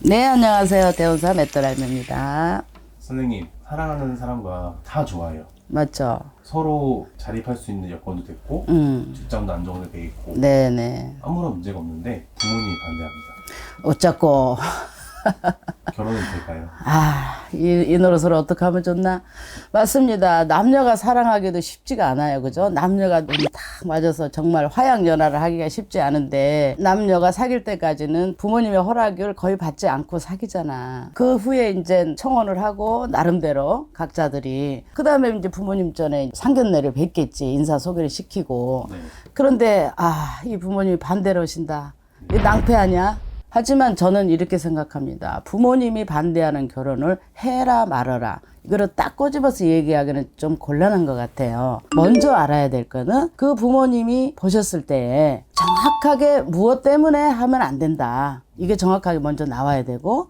네, 안녕하세요. 대운사 맷돌알매입니다. 선생님, 사랑하는 사람과 다 좋아요. 맞죠? 서로 자립할 수 있는 여건도 됐고 직장도 안정도 돼 있고 네네. 아무런 문제가 없는데 부모님이 반대합니다. 어쩌고. 결혼은 될까요? 이 노릇을 어떻게 하면 좋나? 맞습니다. 남녀가 사랑하기도 쉽지가 않아요. 그죠? 남녀가 눈이 딱 맞아서 정말 화양연화를 하기가 쉽지 않은데, 남녀가 사귈 때까지는 부모님의 허락을 거의 받지 않고 사귀잖아. 그 후에 이제 청혼을 하고, 나름대로 각자들이. 그 다음에 이제 부모님 전에 상견례를 뵙겠지. 인사 소개를 시키고. 네. 그런데, 이 부모님이 반대로 하신다. 이 낭패 아니야? 하지만 저는 이렇게 생각합니다. 부모님이 반대하는 결혼을 해라 말아라. 이거를 딱 꼬집어서 얘기하기는 좀 곤란한 것 같아요. 먼저 알아야 될 거는 그 부모님이 보셨을 때 정확하게 무엇 때문에 하면 안 된다. 이게 정확하게 먼저 나와야 되고,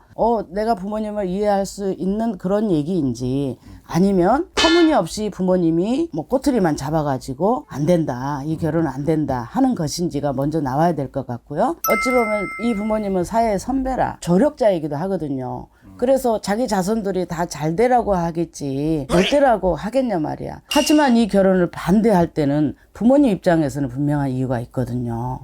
내가 부모님을 이해할 수 있는 그런 얘기인지, 아니면 터무니없이 부모님이 뭐 꼬투리만 잡아가지고 안 된다, 이 결혼은 안 된다 하는 것인지가 먼저 나와야 될 것 같고요. 어찌 보면 이 부모님은 사회의 선배라 조력자이기도 하거든요. 그래서 자기 자손들이 다 잘 되라고 하겠지 될 되라고 하겠냐 말이야. 하지만 이 결혼을 반대할 때는 부모님 입장에서는 분명한 이유가 있거든요.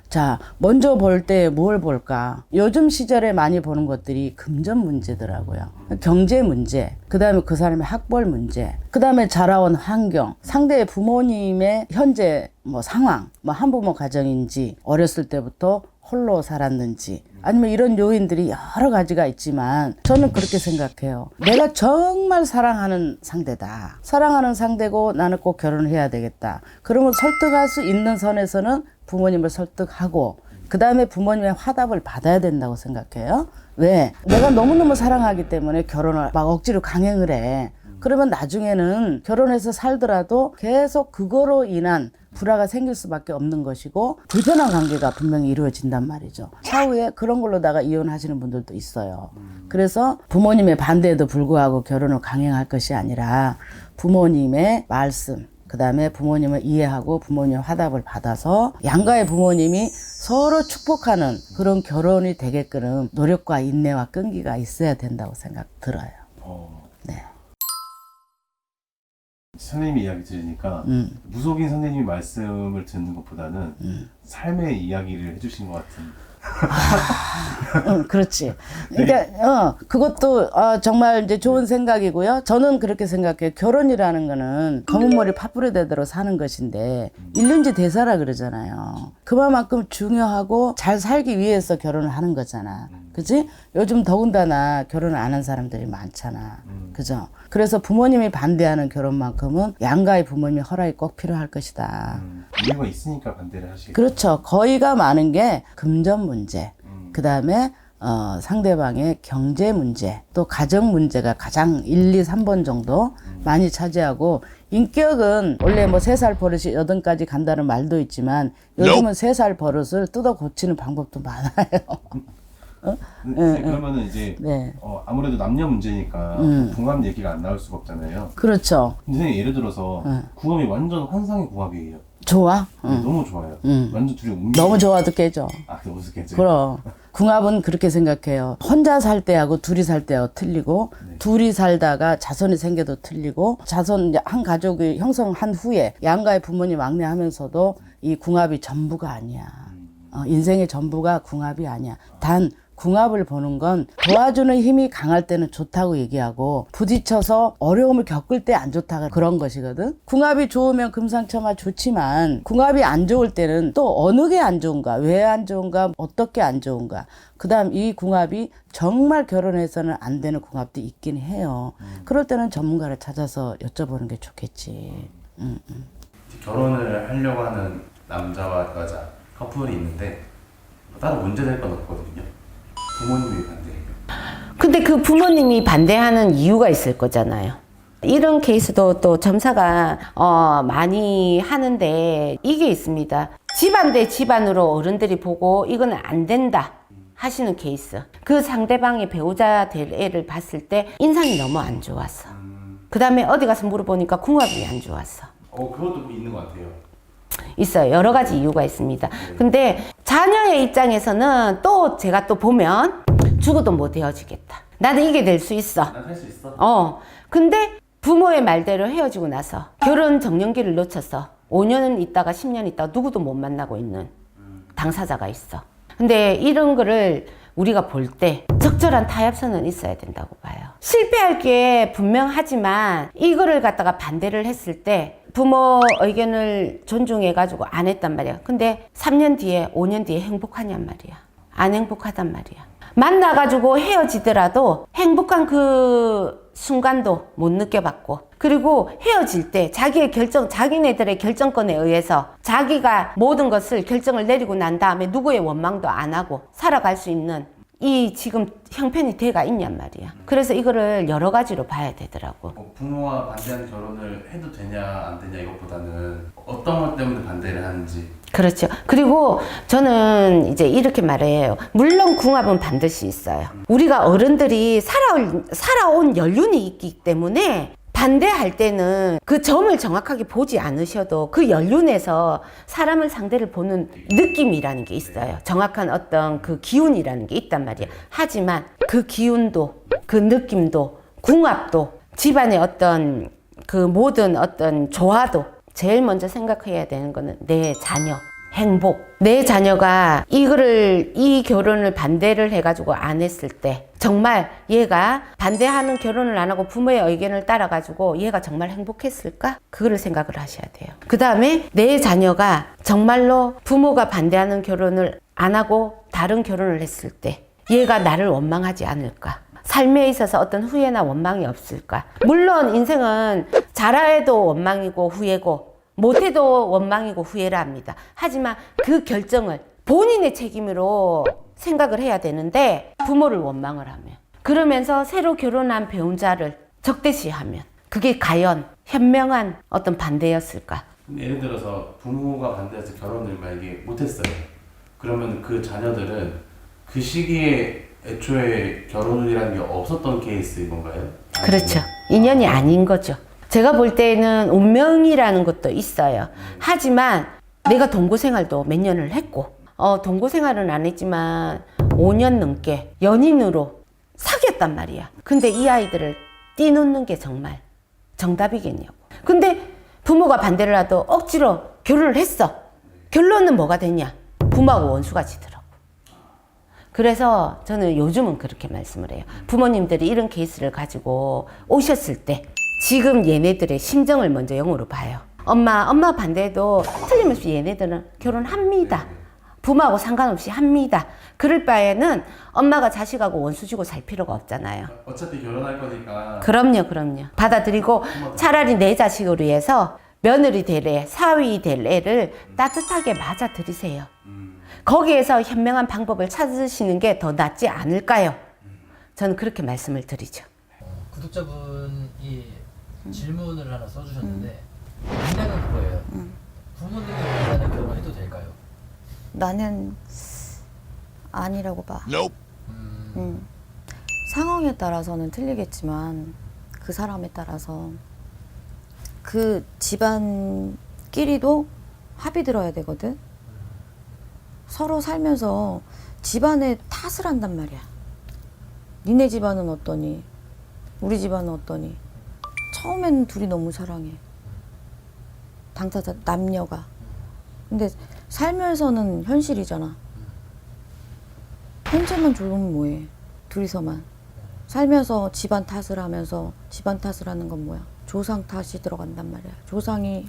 자, 먼저 볼 때 뭘 볼까? 요즘 시절에 많이 보는 것들이 금전 문제더라고요. 경제 문제, 그 다음에 그 사람의 학벌 문제, 그 다음에 자라온 환경, 상대의 부모님의 현재 뭐 상황, 뭐 한부모 가정인지, 어렸을 때부터 홀로 살았는지, 아니면 이런 요인들이 여러 가지가 있지만 저는 그렇게 생각해요. 내가 정말 사랑하는 상대다. 사랑하는 상대고 나는 꼭 결혼을 해야 되겠다. 그러면 설득할 수 있는 선에서는 부모님을 설득하고 그 다음에 부모님의 화답을 받아야 된다고 생각해요. 왜? 내가 너무너무 사랑하기 때문에 결혼을 막 억지로 강행을 해. 그러면 나중에는 결혼해서 살더라도 계속 그거로 인한 불화가 생길 수밖에 없는 것이고 불편한 관계가 분명히 이루어진단 말이죠. 차후에 그런 걸로다가 이혼하시는 분들도 있어요. 그래서 부모님의 반대에도 불구하고 결혼을 강행할 것이 아니라 부모님의 말씀, 그 다음에 부모님을 이해하고 부모님의 화답을 받아서 양가의 부모님이 서로 축복하는 그런 결혼이 되게끔 노력과 인내와 끈기가 있어야 된다고 생각 들어요. 네. 선생님이 이야기 들으니까 무속인 선생님이 말씀을 듣는 것보다는 삶의 이야기를 해주신 것 같은. 그렇지. 그러니까, 그것도, 정말 이제 좋은 생각이고요. 저는 그렇게 생각해요. 결혼이라는 거는 검은 머리 팥불에대대로 사는 것인데, 일륜지 대사라 그러잖아요. 그만큼 중요하고 잘 살기 위해서 결혼을 하는 거잖아. 그지? 요즘 더군다나 결혼을 안 한 사람들이 많잖아. 그죠? 그래서 부모님이 반대하는 결혼만큼은 양가의 부모님의 허락이 꼭 필요할 것이다. 이유가 있으니까 반대를 하시겠죠. 그렇죠. 거의가 많은 게 금전 문제, 그 다음에 상대방의 경제 문제, 또 가정 문제가 가장 1, 2, 3번 정도 많이 차지하고, 인격은 원래 뭐 3살 버릇이 8까지 간다는 말도 있지만 요즘은 3살 버릇을 뜯어 고치는 방법도 많아요. 그러면은 이제 네. 아무래도 남녀 문제니까 궁합 얘기가 안 나올 수가 없잖아요. 그렇죠. 근데 선생님 예를 들어서 궁합이 완전 환상의 궁합이에요. 좋아? 너무 좋아요. 완전 둘이 너무 좋아도 깨져. 너무 좋겠죠. 그럼 궁합은 그렇게 생각해요. 혼자 살 때하고 둘이 살 때하고 틀리고, 둘이 살다가 자손이 생겨도 틀리고, 자손 이제 한 가족이 형성한 후에 양가의 부모님 왕래하면서도 이 궁합이 전부가 아니야. 인생의 전부가 궁합이 아니야. 단 궁합을 보는 건 도와주는 힘이 강할 때는 좋다고 얘기하고, 부딪혀서 어려움을 겪을 때 안 좋다가 그런 것이거든. 궁합이 좋으면 금상첨화 좋지만 궁합이 안 좋을 때는 또 어느 게 안 좋은가, 왜 안 좋은가, 어떻게 안 좋은가, 그 다음 이 궁합이 정말 결혼해서는 안 되는 궁합도 있긴 해요. 그럴 때는 전문가를 찾아서 여쭤보는 게 좋겠지. 결혼을 하려고 하는 남자와 여자 커플이 있는데 따로 문제될 건 없거든요. 부모님이 반대해요. 근데 그 부모님이 반대하는 이유가 있을 거잖아요. 이런 케이스도 또 점사가 많이 하는데 이게 있습니다. 집안 대 집안으로 어른들이 보고 이건 안 된다 하시는 케이스. 그 상대방의 배우자 될 애를 봤을 때 인상이 너무 안 좋았어. 그 다음에 어디 가서 물어보니까 궁합이 안 좋았어. 그것도 있는 것 같아요. 있어요. 여러 가지 이유가 있습니다. 근데 자녀의 입장에서는 또 제가 또 보면 죽어도 못 헤어지겠다. 나는 이게 될 수 있어. 난 할 수 있어? 근데 부모의 말대로 헤어지고 나서 결혼 정년기를 놓쳐서 5년 있다가 10년 있다가 누구도 못 만나고 있는 당사자가 있어. 근데 이런 거를 우리가 볼 때 적절한 타협선은 있어야 된다고 봐요. 실패할 게 분명하지만 이거를 갖다가 반대를 했을 때 부모 의견을 존중해가지고 안 했단 말이야. 근데 3년 뒤에 5년 뒤에 행복하냔 말이야. 안 행복하단 말이야. 만나가지고 헤어지더라도 행복한 그 순간도 못 느껴봤고, 그리고 헤어질 때 자기의 자기네들의 결정권에 의해서 자기가 모든 것을 결정을 내리고 난 다음에 누구의 원망도 안 하고 살아갈 수 있는 이 지금 형편이 돼가 있냔 말이야. 그래서 이거를 여러 가지로 봐야 되더라고. 부모와 반대하는 결혼을 해도 되냐 안 되냐 이것보다는 어떤 것 때문에 반대를 하는지. 그렇죠. 그리고 저는 이제 이렇게 말해요. 물론 궁합은 반드시 있어요. 우리가 어른들이 살아온 연륜이 있기 때문에 반대할 때는 그 점을 정확하게 보지 않으셔도 그 연륜에서 사람을 상대를 보는 느낌이라는 게 있어요. 정확한 어떤 그 기운이라는 게 있단 말이에요. 하지만 그 기운도, 그 느낌도, 궁합도, 집안의 어떤 그 모든 어떤 조화도 제일 먼저 생각해야 되는 거는 내 자녀, 행복. 내 자녀가 이 결혼을 반대를 해가지고 안 했을 때 정말 얘가 반대하는 결혼을 안 하고 부모의 의견을 따라가지고 얘가 정말 행복했을까? 그거를 생각을 하셔야 돼요. 그 다음에 내 자녀가 정말로 부모가 반대하는 결혼을 안 하고 다른 결혼을 했을 때 얘가 나를 원망하지 않을까? 삶에 있어서 어떤 후회나 원망이 없을까? 물론 인생은 잘해도 원망이고 후회고 못해도 원망이고 후회라 합니다. 하지만 그 결정을 본인의 책임으로 생각을 해야 되는데 부모를 원망을 하면, 그러면서 새로 결혼한 배우자를 적대시하면 그게 과연 현명한 어떤 반대였을까? 예를 들어서 부모가 반대해서 결혼을 만약에 못했어요. 그러면 그 자녀들은 그 시기에 애초에 결혼이라는 게 없었던 케이스인 건가요? 그렇죠. 인연이 아닌 거죠. 제가 볼 때는 운명이라는 것도 있어요. 하지만 내가 동거 생활도 몇 년을 했고, 동거 생활은 안 했지만 5년 넘게 연인으로 사귀었단 말이야. 근데 이 아이들을 띄놓는 게 정말 정답이겠냐고. 근데 부모가 반대를 하도 억지로 결혼을 했어. 결론은 뭐가 됐냐? 부모하고 원수가 지더라고. 그래서 저는 요즘은 그렇게 말씀을 해요. 부모님들이 이런 케이스를 가지고 오셨을 때 지금 얘네들의 심정을 먼저 영으로 봐요. 엄마 반대도 틀림없이 얘네들은 결혼합니다. 부모하고 상관없이 합니다. 그럴 바에는 엄마가 자식하고 원수 주고 살 필요가 없잖아요. 어차피 결혼할 거니까. 그럼요. 차라리 내 자식을 위해서 며느리 될 애, 사위 될 애를 따뜻하게 맞아들이세요. 거기에서 현명한 방법을 찾으시는 게 더 낫지 않을까요? 저는 그렇게 말씀을 드리죠. 구독자분이 질문을 하나 써주셨는데 문제는 그거예요. 부모님이 원하는 결혼을 해도 될까요? 나는 아니라고 봐. 상황에 따라서는 틀리겠지만 그 사람에 따라서 그 집안끼리도 합의 들어야 되거든. 서로 살면서 집안의 탓을 한단 말이야. 니네 집안은 어떠니? 우리 집안은 어떠니? 처음에는 둘이 너무 사랑해. 당사자 남녀가. 근데 살면서는 현실이잖아. 현재만 좋으면 뭐해? 둘이서만. 살면서 집안 탓을 하면서 집안 탓을 하는 건 뭐야? 조상 탓이 들어간단 말이야. 조상이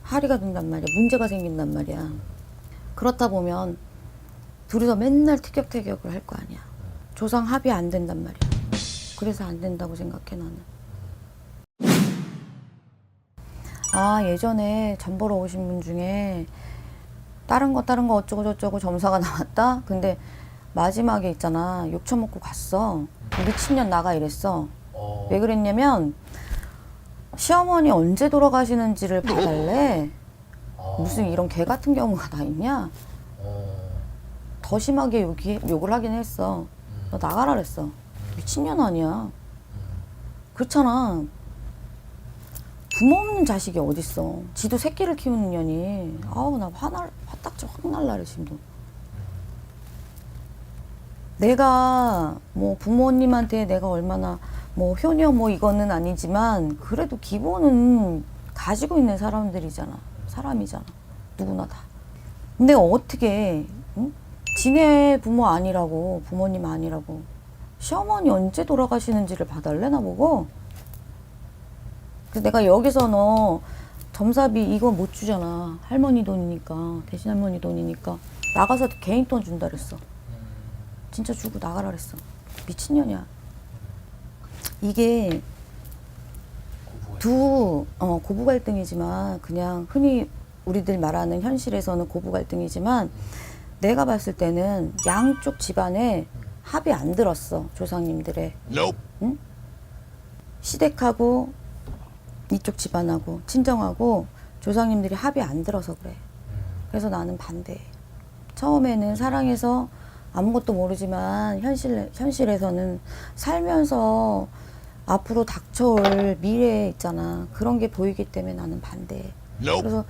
할의가 된단 말이야. 문제가 생긴단 말이야. 그렇다 보면 둘이서 맨날 티격태격을 할 거 아니야. 조상 합의 안 된단 말이야. 그래서 안 된다고 생각해 나는. 예전에 점 보러 오신 분 중에 다른 거 어쩌고 저쩌고 점사가 나왔다? 근데 마지막에 있잖아. 욕 처먹고 갔어. 미친년 나가 이랬어. 왜 그랬냐면 시어머니 언제 돌아가시는지를 봐달래. 무슨 이런 개 같은 경우가 다 있냐? 더 심하게 욕을 하긴 했어. 너 나가라 그랬어. 미친년 아니야. 그렇잖아. 부모 없는 자식이 어딨어. 지도 새끼를 키우는 년이. 나 화딱지 확 날라 그래 지금도. 내가 뭐 부모님한테 내가 얼마나 뭐 효녀 뭐 이거는 아니지만 그래도 기본은 가지고 있는 사람이잖아. 누구나 다. 근데 어떻게 응? 지네 부모 아니라고 부모님 아니라고 시어머니 언제 돌아가시는지를 봐달래 나보고. 그래서 내가 여기서 너 점사비 이거 못 주잖아. 할머니 돈이니까 대신 할머니 돈이니까 나가서 개인 돈 준다 그랬어. 진짜 주고 나가라 그랬어. 미친년이야. 이게 고부 갈등이지만 그냥 흔히 우리들 말하는 현실에서는 고부 갈등이지만 내가 봤을 때는 양쪽 집안에 합이 안 들었어. 조상님들의. 응? 시댁하고 이쪽 집안하고 친정하고 조상님들이 합이 안 들어서 그래. 그래서 나는 반대해. 처음에는 사랑해서 아무것도 모르지만 현실에서는 살면서 앞으로 닥쳐올 미래 있잖아. 그런 게 보이기 때문에 나는 반대해. 그래서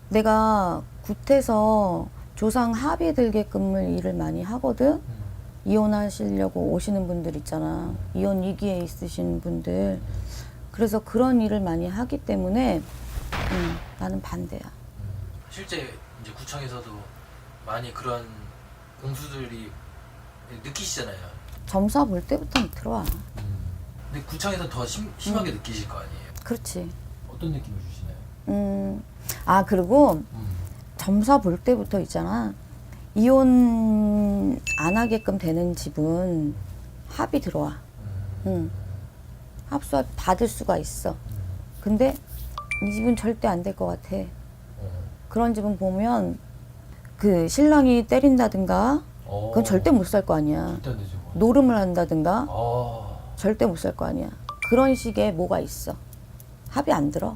내가 굿해서 조상 합의 들게끔을 일을 많이 하거든. 이혼하시려고 오시는 분들 있잖아. 이혼 위기에 있으신 분들. 그래서 그런 일을 많이 하기 때문에 나는 반대야. 실제 이제 구청에서도 많이 그런 공수들이 느끼시잖아요. 점사 볼 때부터 들어와. 근데 구청에서 더 심하게 느끼실 거 아니에요? 그렇지. 어떤 느낌을 주시나요? 아 그리고 점사 볼 때부터 있잖아. 이혼 안 하게끔 되는 집은 합이 들어와. 합수 받을 수가 있어. 근데 이 집은 절대 안 될 것 같아. 그런 집은 보면 그 신랑이 때린다든가 그건 절대 못 살 거 아니야. 절대 안 되죠. 그건. 노름을 한다든가 아, 절대 못 살 거 아니야. 그런 식의 뭐가 있어. 합이 안 들어.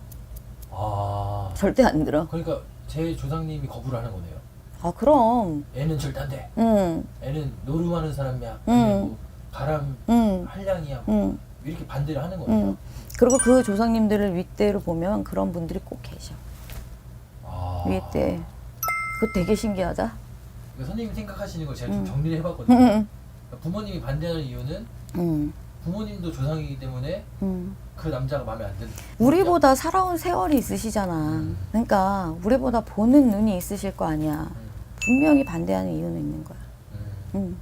아. 절대 안 들어. 그러니까 제 조상님이 거부를 하는 거네요. 아 그럼. 애는 절대 안 돼. 응. 애는 노름하는 사람이야. 그리고 바람 응. 한량이야. 응. 이렇게 반대를 하는 거네요. 응. 그리고 그 조상님들을 윗대로 보면 그런 분들이 꼭 계셔. 아. 윗대. 그거 되게 신기하다. 그러니까 선생님이 생각하시는 걸 제가 좀 정리를 해봤거든요. 그러니까 부모님이 반대하는 이유는 응. 부모님도 조상이기 때문에 응. 그 남자가 마음에 안 드는. 우리보다 살아온 세월이 있으시잖아. 그러니까 우리보다 보는 눈이 있으실 거 아니야. 분명히 반대하는 이유는 있는 거야. 응.